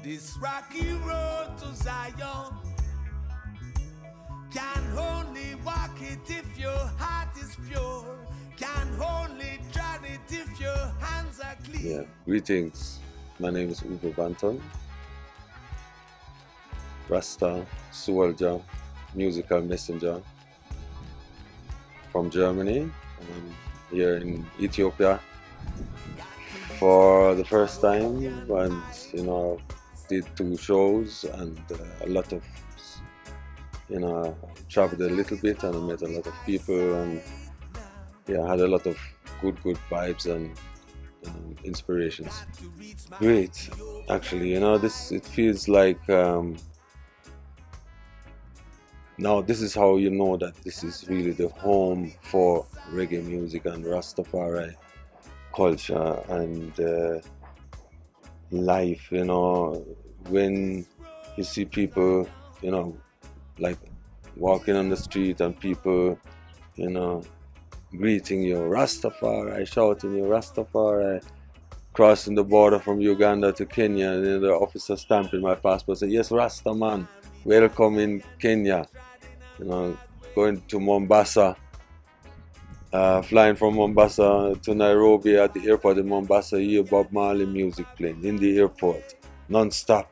This rocky road to Zion can only walk it if your heart is pure. Can only tread it if your hands are clean. Yeah, greetings. My name is Banton, Rasta, soldier, musical messenger from Germany. I'm here in Ethiopia for the first time, and did 2 shows and a lot of traveled a little bit and I met a lot of people, and yeah, had a lot of good vibes and inspirations. Great, actually, it feels like now this is how you know that this is really the home for reggae music and Rastafari culture and life. When you see people like walking on the street and people greeting you Rastafari, shouting you Rastafari, crossing the border from Uganda to Kenya, and the officer stamping my passport saying, yes, Rasta man, welcome in Kenya. Going to Mombasa, flying from Mombasa to Nairobi at the airport in Mombasa, you hear Bob Marley music playing in the airport, non-stop.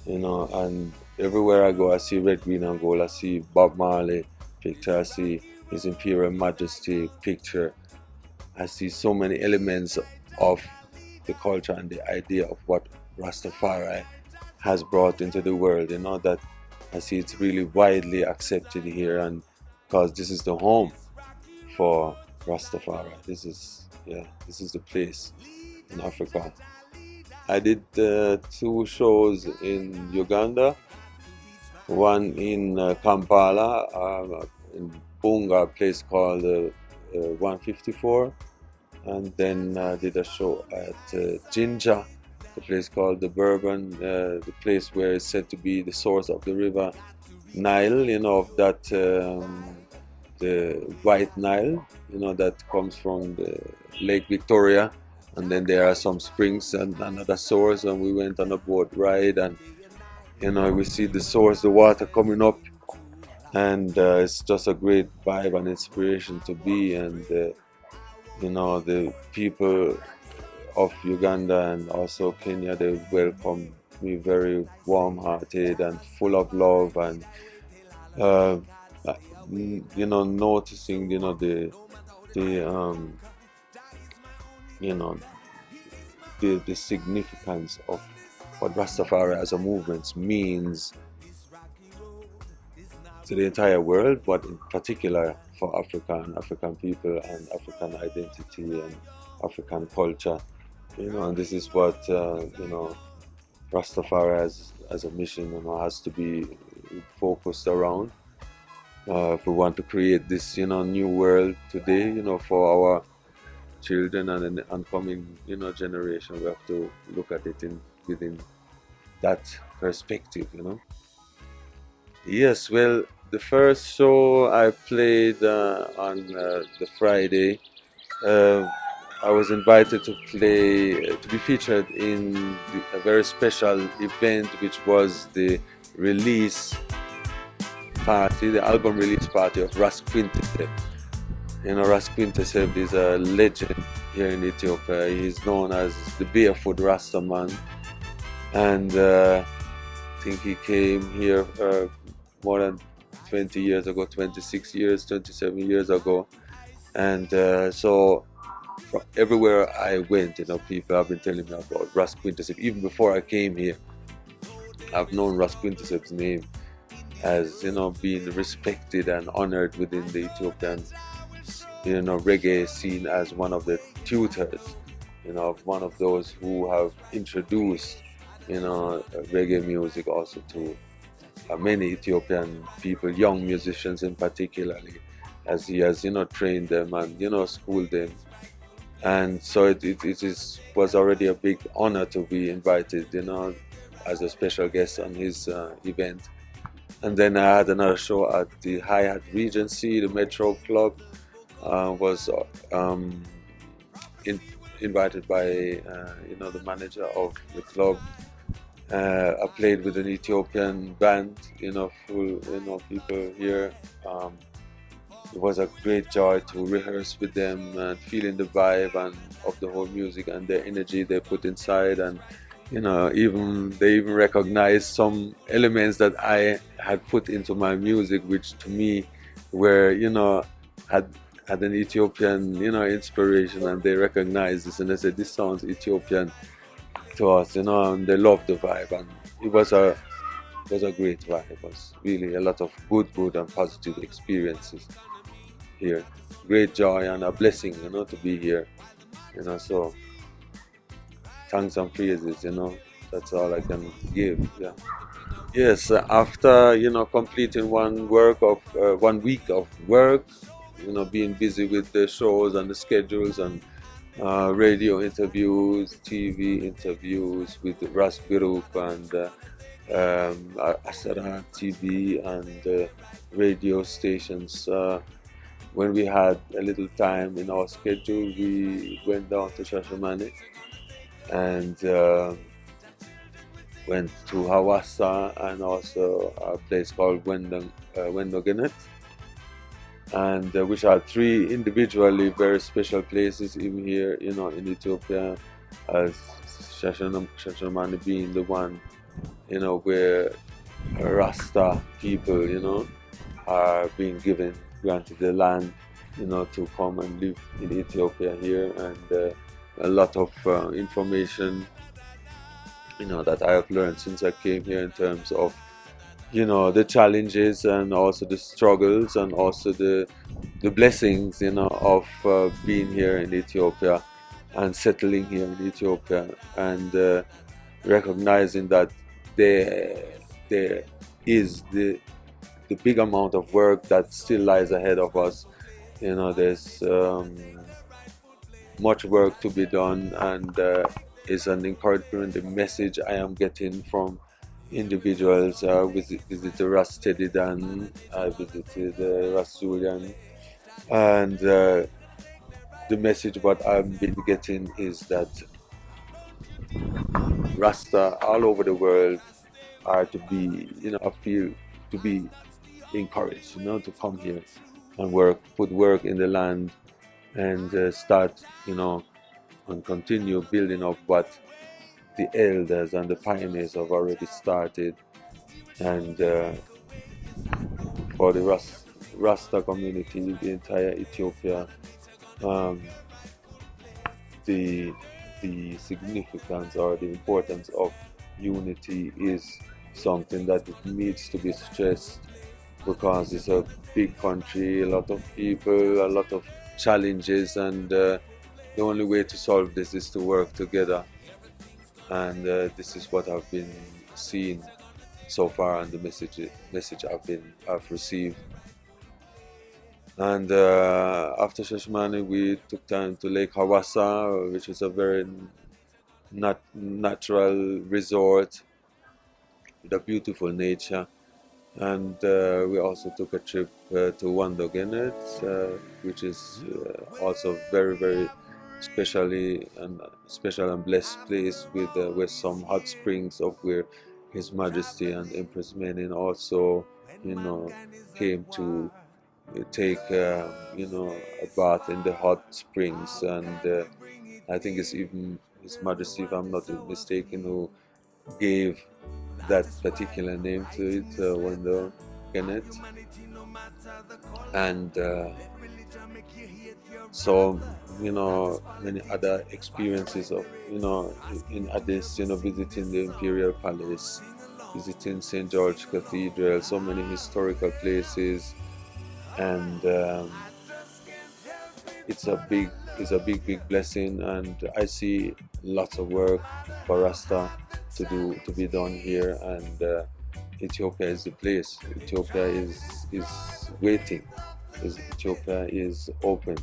And everywhere I go, I see red, green and gold. I see Bob Marley picture, I see His Imperial Majesty picture. I see so many elements of the culture and the idea of what Rastafari has brought into the world, that I see it's really widely accepted here, and because this is the home for Rastafari. This is the place in Africa. I did 2 shows in Uganda, one in Kampala, in Bunga, a place called 154, and then did a show at Jinja, the place called the Bourbon, the place where it's said to be the source of the river Nile, of that the White Nile, that comes from the Lake Victoria, and then there are some springs and another source, and we went on a boat ride, and we see the source, the water coming up, and it's just a great vibe and inspiration to be, and the people of Uganda and also Kenya, they welcomed me very warm-hearted and full of love, and noticing the significance of what Rastafari as a movement means to the entire world, but in particular for Africa and African people and African identity and African culture. And this is what Rastafari as a mission has to be focused around. If we want to create this new world today, for our children and the oncoming generation, we have to look at it within that perspective. Yes, well, the first show I played on the Friday, I was invited to be featured in a very special event, which was the release party, the album release party of Ras Quintessep. Ras Quintessep is a legend here in Ethiopia. He's known as the Barefoot Rasta Man, and I think he came here more than 20 years ago, 26 years, 27 years ago, and so everywhere I went, people have been telling me about Ras Quintessep. Even before I came here, I've known Ras Quintessep's name as being respected and honored within the Ethiopian reggae scene as one of the tutors, one of those who have introduced reggae music also to many Ethiopian people, young musicians in particularly, as he has trained them and schooled them. And so it was already a big honor to be invited as a special guest on his event. And then I had another show at the Hyatt Regency, the Metro Club. Was invited by the manager of the club, I played with an Ethiopian band, full, people here. It was a great joy to rehearse with them and feeling the vibe and of the whole music and the energy they put inside, and even they even recognized some elements that I had put into my music, which to me were had an Ethiopian inspiration, and they recognized this and they said this sounds Ethiopian to us, and they loved the vibe, and it was a great vibe. It was really a lot of good and positive experiences here. Great joy and a blessing, to be here. So thanks and praises, that's all I can give. Yeah. Yes, after completing 1 week of work, being busy with the shows and the schedules and radio interviews, TV interviews with the Ras Group and Asara TV and radio stations. When we had a little time in our schedule, we went down to Shashamane and went to Hawassa and also a place called Wendogenet, and which are three individually very special places even here, in Ethiopia, as Shashamane being the one, where Rasta people, are being granted the land, to come and live in Ethiopia here, and a lot of information, that I have learned since I came here in terms of, the challenges and also the struggles and also the blessings, of being here in Ethiopia and settling here in Ethiopia, and recognizing that there is the big amount of work that still lies ahead of us. There's much work to be done, and is an encouragement, the message I am getting from individuals. I visited Ras Teddy Dan, I visited Ras Julian, and the message what I've been getting is that Rasta all over the world are to be, I feel, to be encouraged, to come here and put work in the land, and start, and continue building up what the elders and the pioneers have already started. And for the Rasta community, the entire Ethiopia, the significance or the importance of unity is something that it needs to be stressed, because it's a big country, a lot of people, a lot of challenges, and the only way to solve this is to work together. And this is what I've been seeing so far, and the message I've received. And after Shashamane, we took time to Lake Hawassa, which is a very natural resort with a beautiful nature. And we also took a trip to Wendogenet, which is also very, very special and blessed place with some hot springs of where His Majesty and Empress Menen also, came to take, a bath in the hot springs. And I think it's even His Majesty, if I'm not mistaken, who gave that particular name to it, Wendogenet. And so, many other experiences of, in Addis, visiting the Imperial Palace, visiting St. George Cathedral, so many historical places, and it's a big blessing. And I see lots of work for Rasta to be done here, and Ethiopia is the place. Ethiopia is waiting. Ethiopia is open,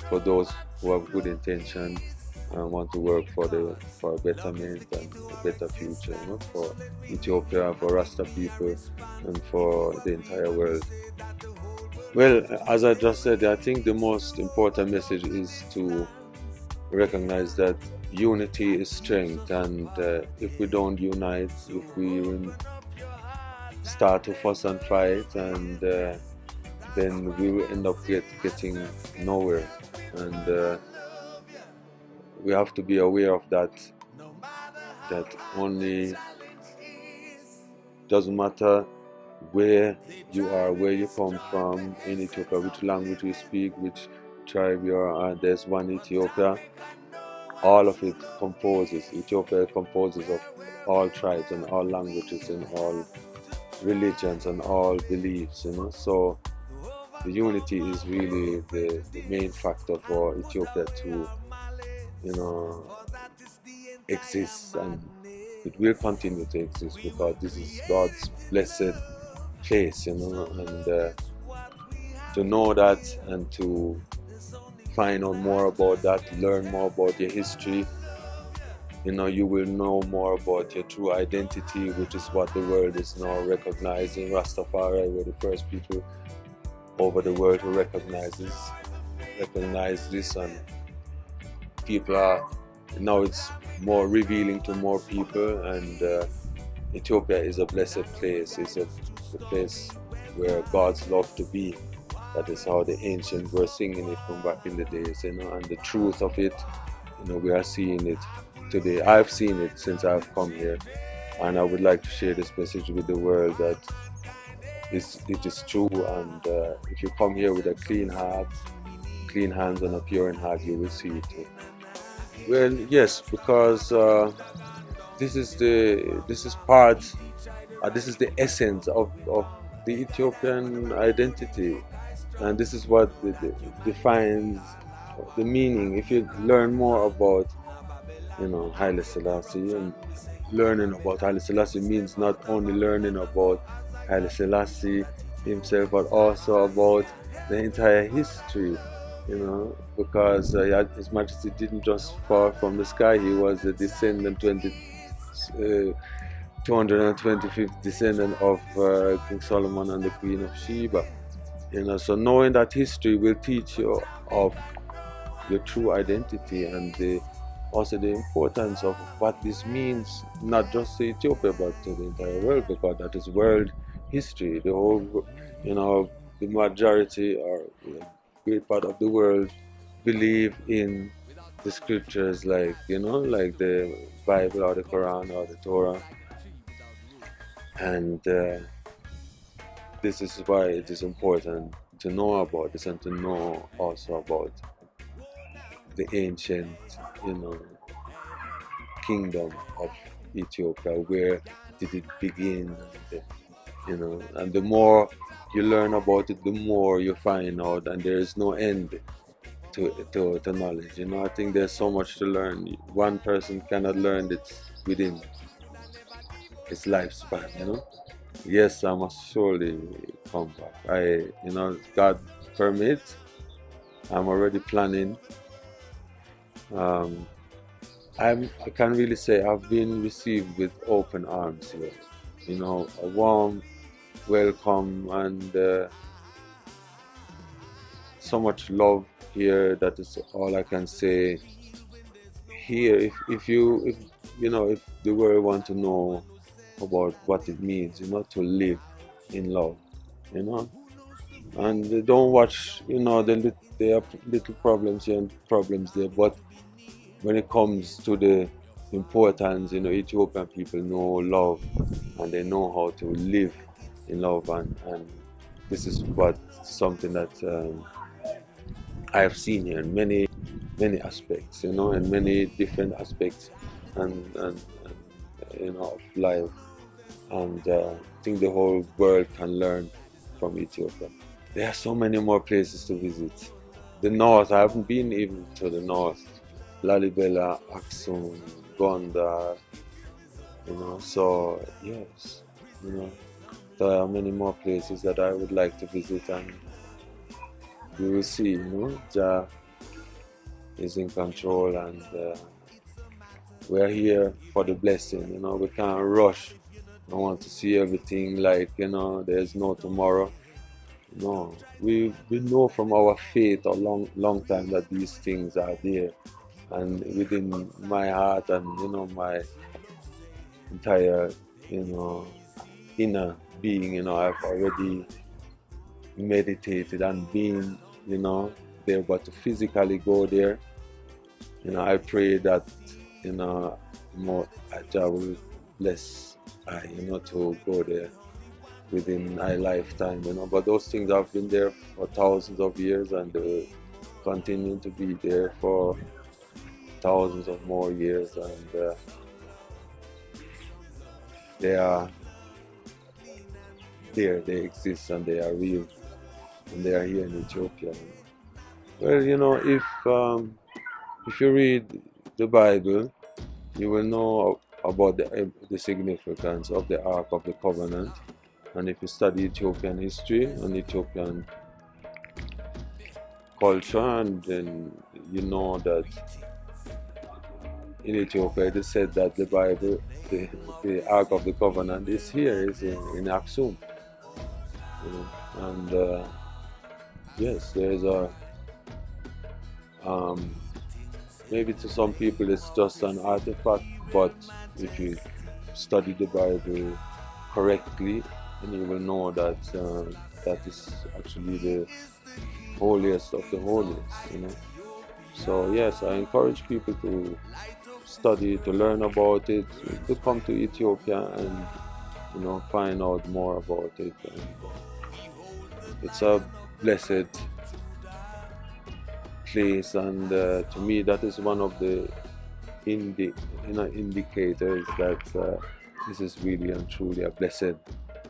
for those who have good intention and want to work for a betterment and a better future, for Ethiopia, for Rasta people, and for the entire world. Well, as I just said, I think the most important message is to recognize that unity is strength, and if we don't unite, if we start to fuss and fight, and then we will end up getting nowhere. And we have to be aware of that, that only doesn't matter where you are, where you come from in Ethiopia, which language you speak, which tribe you are, there's one Ethiopia. All of it composes, Ethiopia composes of all tribes and all languages and all religions and all beliefs, So the unity is really the main factor for Ethiopia to, exist, and it will continue to exist because this is God's blessed place, and to know that and to find out more about that, learn more about your history, you will know more about your true identity, which is what the world is now recognizing. Rastafari were the first people over the world who recognize this, and people are now, it's more revealing to more people, and Ethiopia is a blessed place. It's a place where God's love to be. That is how the ancients were singing it from back in the days, and the truth of it, we are seeing it today. I've seen it since I've come here, and I would like to share this message with the world that it is true, and if you come here with a clean heart, clean hands and a pure in heart, you will see it too. Well, yes, because this is the essence of the Ethiopian identity, and this is what defines the meaning. If you learn more about, Haile Selassie, and learning about Haile Selassie means not only learning about Haile Selassie himself, but also about the entire history, because His Majesty didn't just fall from the sky. He was a descendant, 225th descendant of King Solomon and the Queen of Sheba. So knowing that history will teach you of your true identity, and also the importance of what this means, not just to Ethiopia but to the entire world, because that is world history. The whole, the majority or great part of the world believe in the scriptures, like like the Bible or the Quran or the Torah, and this is why it is important to know about this, and to know also about the ancient, kingdom of Ethiopia. Where did it begin? And the more you learn about it, the more you find out, and there is no end to knowledge. I think there's so much to learn. One person cannot learn it within his lifespan. Yes, I must surely come back. God permit, I'm already planning. I can really say I've been received with open arms here. A warm welcome, and so much love here. That is all I can say. Here, if the world want to know about what it means, to live in love, and don't watch, there are little problems here and problems there, but when it comes to the importance, Ethiopian people know love, and they know how to live in love, and this is something that I have seen here in many aspects, in many different aspects, and of life, and I think the whole world can learn from Ethiopia. There are so many more places to visit. The north, I haven't been even to the north. Lalibela, Aksum, Gondar, so yes, there are many more places that I would like to visit, and we will see, Jah is in control, and we're here for the blessing, we can't rush. I want to see everything like, there's no tomorrow. No, we know from our faith a long time that these things are there. and within my heart and my entire inner being, I've already meditated and been there, but to physically go there, I pray that more Jah will bless I to go there within my lifetime, but those things have been there for thousands of years, and they will continue to be there for thousands of more years, and they are there, they exist, and they are real, and they are here in Ethiopia. Well, if you read the Bible, you will know about the significance of the Ark of the Covenant. And if you study Ethiopian history and Ethiopian culture, and then you know that in Ethiopia it is said that the Bible, the Ark of the Covenant is here, is in Aksum. And yes, there's a maybe to some people it's just an artifact, but if you study the Bible correctly, then you will know that that is actually the holiest of the holiest. So yes, I encourage people to study, to learn about it, to come to Ethiopia and find out more about it. And it's a blessed place, and to me that is one of the indicators that this is really and truly a blessed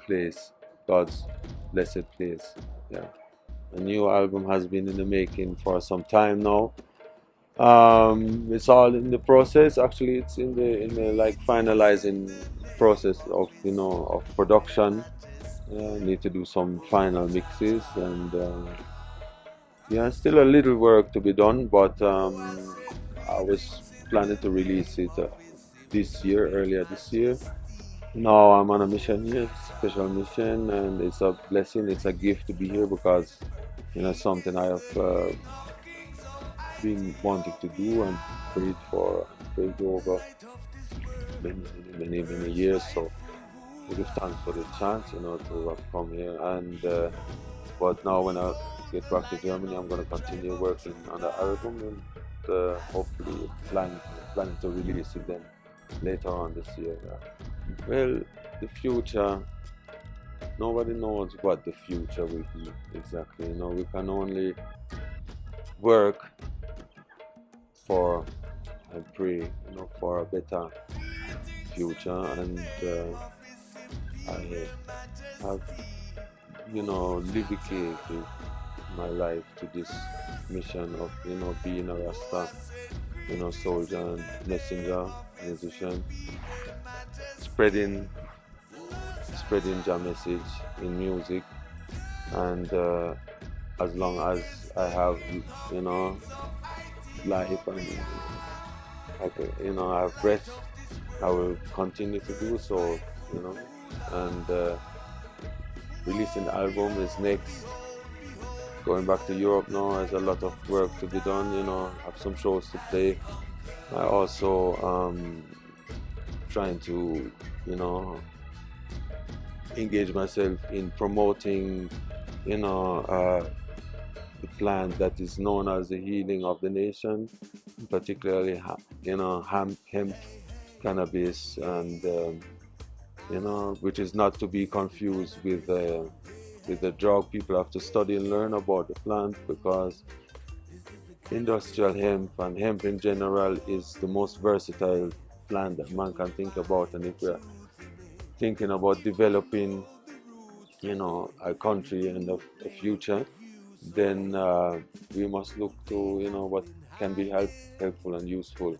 place, God's blessed place. Yeah, a new album has been in the making for some time now. It's all in the process. Actually, it's in the like finalizing process of of production. Need to do some final mixes, and yeah, still a little work to be done, but I was planning to release it earlier this year. Now I'm on a mission here, special mission, and it's a blessing, it's a gift to be here, because something I have been wanting to do and prayed over many years. So I give thanks for the chance, to have come here. And but now when I get back to Germany, I'm going to continue working on the album, and hopefully planning to release it then later on this year. Well, the future, nobody knows what the future will be exactly. We can only work for and pray, for a better future. And I have, dedicated my life to this mission of, being a Rasta, soldier and messenger, musician, spreading Jah message in music. And as long as I have, life, and I have breath, I will continue to do so, and releasing the album is next. Going back to Europe now, there's a lot of work to be done, have some shows to play. I also trying to, engage myself in promoting, the plant that is known as the healing of the nation, particularly, hemp, cannabis, and which is not to be confused with the drug. People have to study and learn about the plant, because industrial hemp and hemp in general is the most versatile plant that man can think about. And if we're thinking about developing, a country and a future, then we must look to what can be helpful and useful.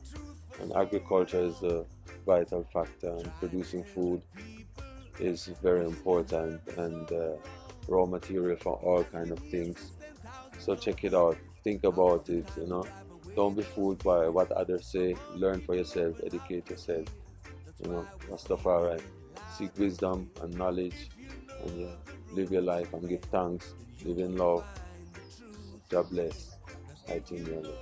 And agriculture is a vital factor, and producing food is very important, and raw material for all kind of things. So check it out, think about it, don't be fooled by what others say. Learn for yourself, educate yourself, Rastafari, seek wisdom and knowledge, and live your life and give thanks, live in love. God bless. Rastafari.